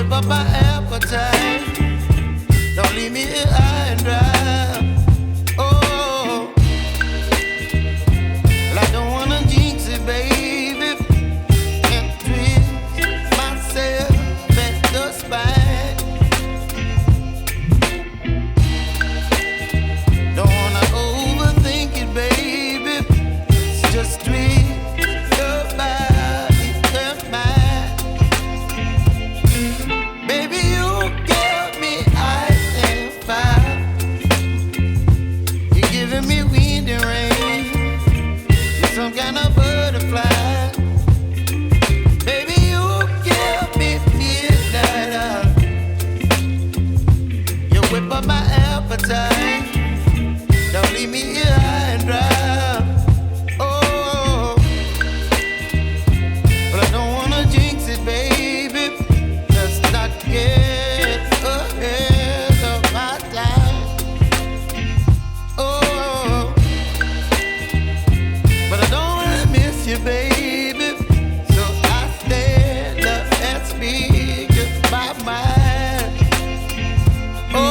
whip up my appetite. Don't leave me here high and dry. Oh, well, I don't wanna jinx it, baby, and twist myself at the spine. Don't wanna overthink it, baby. It's just twist your body and mine. Baby, you give me ice and fire. You're giving me wind and rain. You're some kind of butterfly. Baby, you give me midnight. You whip up my appetite. Don't leave me here high and dry. Oh, but I don't wanna jinx it, baby. Let's not get ahead of my time. Oh, but I don't wanna miss you, baby. So I stand up and speak my mind. Oh.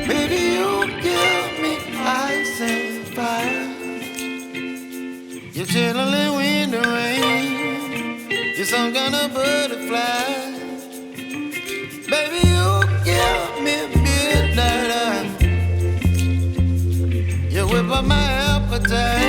Baby, you give me ice and fire. You're chilling wind and rain. You're some kind of butterfly. Baby, you give me midnight. You whip up my appetite.